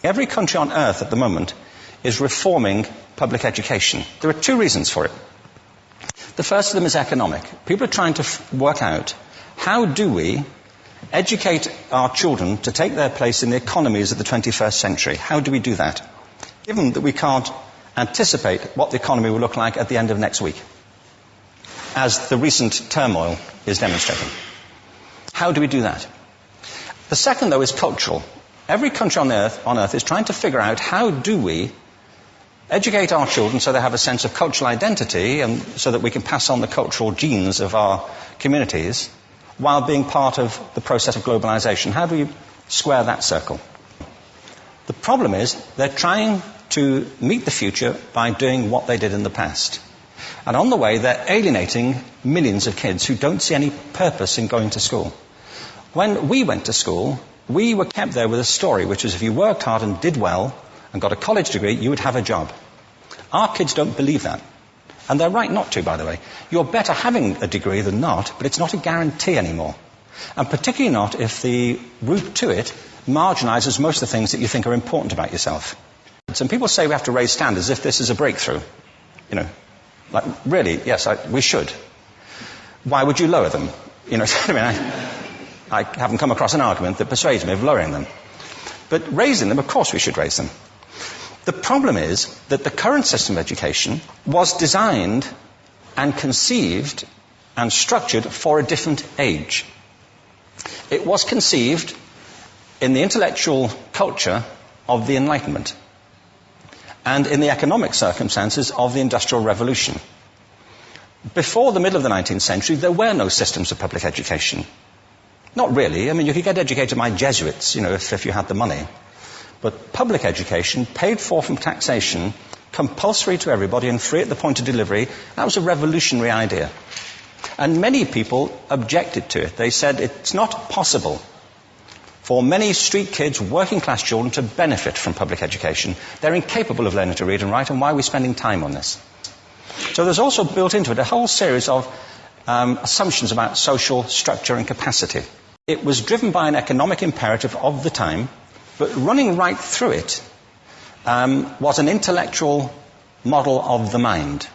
Every country on earth at the moment is reforming public education. There are two reasons for it. The first of them is economic. People are trying to work out, how do we educate our children to take their place in the economies of the 21st century? How do we do that, given that we can't anticipate what the economy will look like at the end of next week, as the recent turmoil is demonstrating? How do we do that? The second, though, is cultural. Every country on earth is trying to figure out, how do we educate our children so they have a sense of cultural identity and so that we can pass on the cultural genes of our communities while being part of the process of globalization. How do we square that circle? The problem is they're trying to meet the future by doing what they did in the past. And on the way, they're alienating millions of kids who don't see any purpose in going to school. When we went to school, we were kept there with a story, which was if you worked hard and did well and got a college degree, you would have a job. Our kids don't believe that. And they're right not to, by the way. You're better having a degree than not, but it's not a guarantee anymore. And particularly not if the route to it marginalizes most of the things that you think are important about yourself. Some people say we have to raise standards as if this is a breakthrough. You know, like, really, yes, we should. Why would you lower them? You know, I haven't come across an argument that persuades me of lowering them. But raising them, of course we should raise them. The problem is that the current system of education was designed and conceived and structured for a different age. It was conceived in the intellectual culture of the Enlightenment and in the economic circumstances of the Industrial Revolution. Before the middle of the 19th century, there were no systems of public education. Not really. I mean, you could get educated by Jesuits, you know, if you had the money. But public education, paid for from taxation, compulsory to everybody and free at the point of delivery, that was a revolutionary idea. And many people objected to it. They said it's not possible for many street kids, working class children, to benefit from public education. They're incapable of learning to read and write, and why are we spending time on this? So there's also built into it a whole series of assumptions about social structure and capacity. It was driven by an economic imperative of the time, but running right through it was an intellectual model of the mind,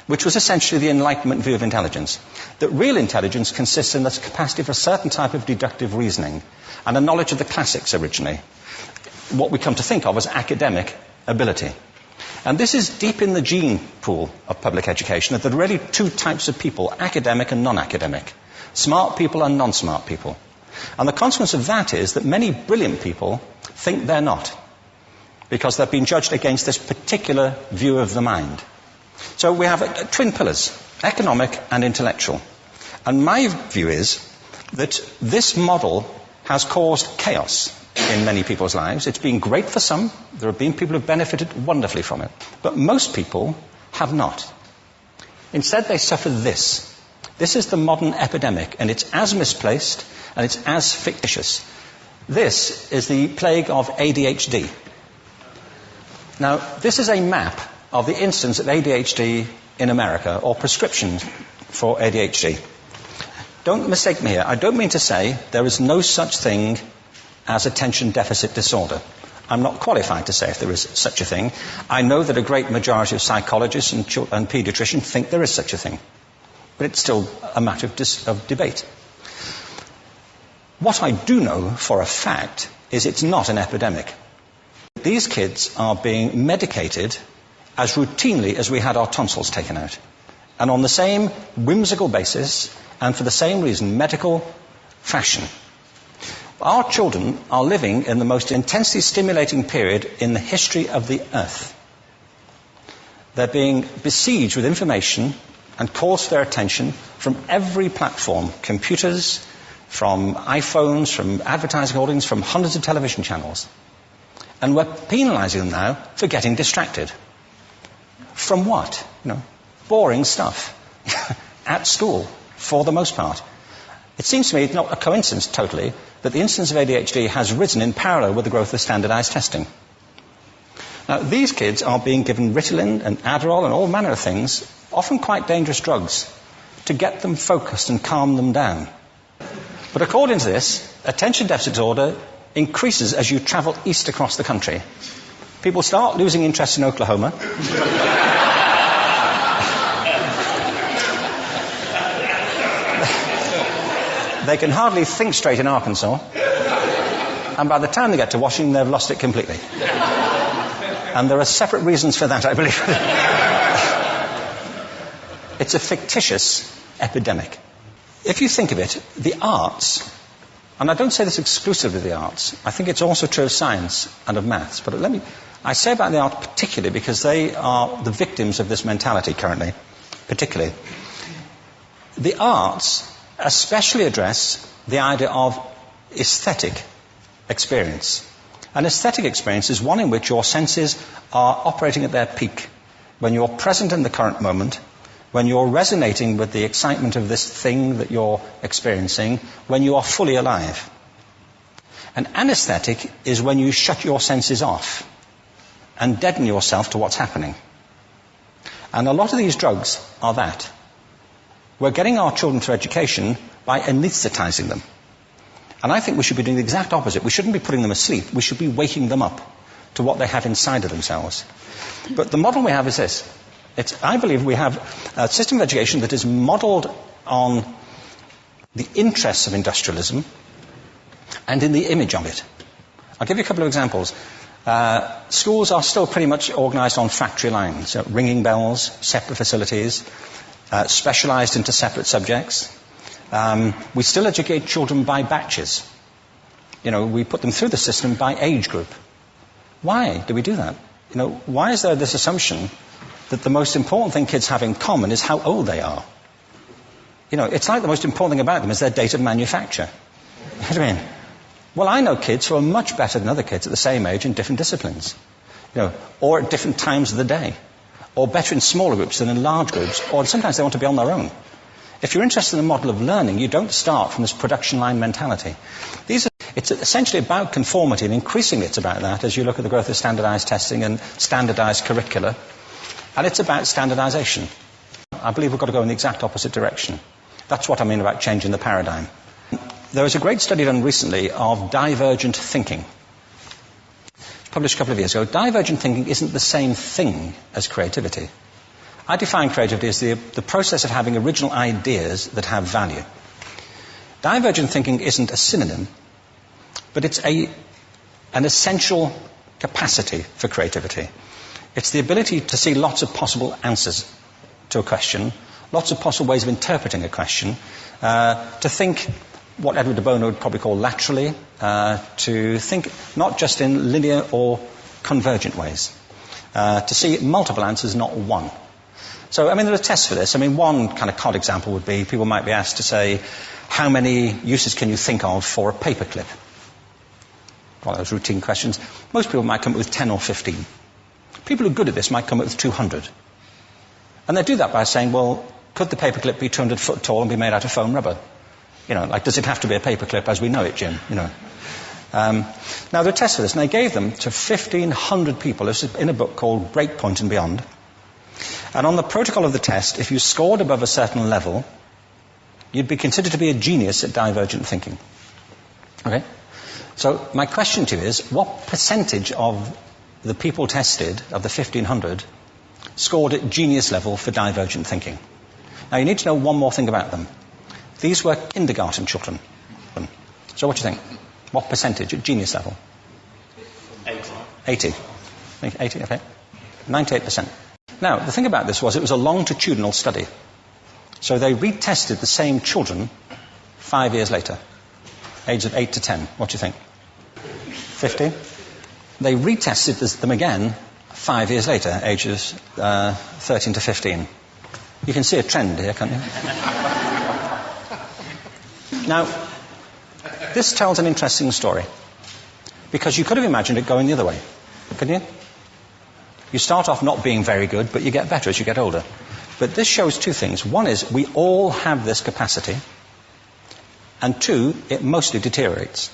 which was essentially the Enlightenment view of intelligence. That real intelligence consists in the capacity for a certain type of deductive reasoning and a knowledge of the classics originally, what we come to think of as academic ability. And this is deep in the gene pool of public education, that there are really two types of people, academic and non-academic, smart people and non-smart people. And the consequence of that is that many brilliant people think they're not, because they've been judged against this particular view of the mind. So we have twin pillars, economic and intellectual. And my view is that this model has caused chaos in many people's lives. It's been great for some. There have been people who have benefited wonderfully from it. But most people have not. Instead, they suffer this. This is the modern epidemic, and it's as misplaced and it's as fictitious. This is the plague of ADHD. Now, this is a map of the incidence of ADHD in America, or prescriptions for ADHD. Don't mistake me here. I don't mean to say there is no such thing as attention deficit disorder. I'm not qualified to say if there is such a thing. I know that a great majority of psychologists and paediatricians think there is such a thing. But it's still a matter of debate. What I do know for a fact is it's not an epidemic. These kids are being medicated as routinely as we had our tonsils taken out. And on the same whimsical basis, and for the same reason, medical fashion. Our children are living in the most intensely stimulating period in the history of the earth. They're being besieged with information and calls for their attention from every platform, computers, from iPhones, from advertising holdings, from hundreds of television channels. And we're penalizing them now for getting distracted. From what? Boring stuff. At school, for the most part. It seems to me it's not a coincidence totally that the incidence of ADHD has risen in parallel with the growth of standardized testing. Now, these kids are being given Ritalin and Adderall and all manner of things, often quite dangerous drugs, to get them focused and calm them down. But according to this, attention deficit disorder increases as you travel east across the country. People start losing interest in Oklahoma. They can hardly think straight in Arkansas. And by the time they get to Washington, they've lost it completely. And there are separate reasons for that, I believe. It's a fictitious epidemic. If you think of it, the arts, and I don't say this exclusively of the arts, I think it's also true of science and of maths, but I say about the arts particularly because they are the victims of this mentality currently, particularly. The arts especially address the idea of aesthetic experience. An aesthetic experience is one in which your senses are operating at their peak, when you're present in the current moment, when you're resonating with the excitement of this thing that you're experiencing, when you are fully alive. An anesthetic is when you shut your senses off and deaden yourself to what's happening. And a lot of these drugs are that. We're getting our children through education by anesthetizing them. And I think we should be doing the exact opposite. We shouldn't be putting them asleep. We should be waking them up to what they have inside of themselves. But the model we have is this. I believe we have a system of education that is modeled on the interests of industrialism and in the image of it. I'll give you a couple of examples. Schools are still pretty much organized on factory lines, ringing bells, separate facilities, specialized into separate subjects. We still educate children by batches. We put them through the system by age group. Why do we do that? Why is there this assumption that the most important thing kids have in common is how old they are? It's like the most important thing about them is their date of manufacture. You know what I mean? Well, I know kids who are much better than other kids at the same age in different disciplines, or at different times of the day, or better in smaller groups than in large groups, or sometimes they want to be on their own. If you're interested in the model of learning, you don't start from this production line mentality. It's essentially about conformity, and increasingly it's about that as you look at the growth of standardized testing and standardized curricula. And it's about standardization. I believe we've got to go in the exact opposite direction. That's what I mean about changing the paradigm. There was a great study done recently of divergent thinking. It was published a couple of years ago. Divergent thinking isn't the same thing as creativity. I define creativity as the process of having original ideas that have value. Divergent thinking isn't a synonym, but it's an essential capacity for creativity. It's the ability to see lots of possible answers to a question, lots of possible ways of interpreting a question, to think what Edward de Bono would probably call laterally, to think not just in linear or convergent ways, to see multiple answers, not one. So, there are tests for this. One kind of cod example would be, people might be asked to say, how many uses can you think of for a paperclip? One of those routine questions. Most people might come up with 10 or 15. People who are good at this might come up with 200. And they do that by saying, well, could the paperclip be 200 foot tall and be made out of foam rubber? Does it have to be a paperclip as we know it, Jim? Now, there are tests for this, and they gave them to 1,500 people. This is in a book called Breakpoint and Beyond. And on the protocol of the test, if you scored above a certain level, you'd be considered to be a genius at divergent thinking. Okay? So my question to you is, what percentage of the people tested, of the 1,500, scored at genius level for divergent thinking? Now, you need to know one more thing about them. These were kindergarten children. So what do you think? What percentage at genius level? 80. 80, okay. 98%. Now, the thing about this was it was a longitudinal study. So they retested the same children 5 years later, ages of 8 to 10. What do you think? 50? They retested them again 5 years later, ages 13 to 15. You can see a trend here, can't you? Now, this tells an interesting story, because you could have imagined it going the other way, couldn't you? You start off not being very good, but you get better as you get older. But this shows two things. One is we all have this capacity, and two, it mostly deteriorates.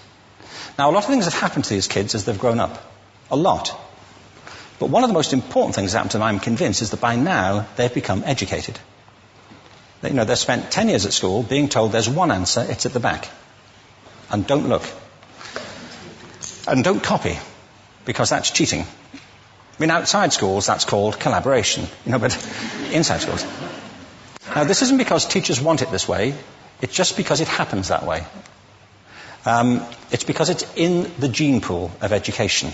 Now, a lot of things have happened to these kids as they've grown up. A lot. But one of the most important things that happened to them, I'm convinced, is that by now they've become educated. They've spent 10 years at school being told there's one answer, it's at the back. And don't look. And don't copy, because that's cheating. I mean, outside schools, that's called collaboration, but inside schools. Now, this isn't because teachers want it this way, it's just because it happens that way. It's because it's in the gene pool of education.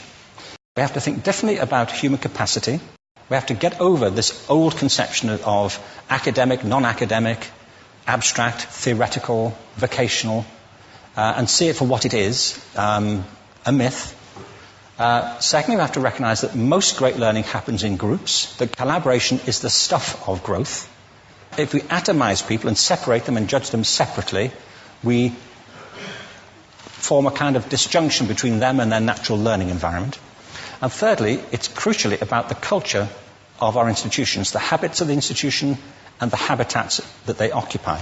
We have to think differently about human capacity. We have to get over this old conception of academic, non-academic, abstract, theoretical, vocational, and see it for what it is, a myth. Secondly, we have to recognize that most great learning happens in groups, that collaboration is the stuff of growth. If we atomize people and separate them and judge them separately, we form a kind of disjunction between them and their natural learning environment. And thirdly, it's crucially about the culture of our institutions, the habits of the institution and the habitats that they occupy.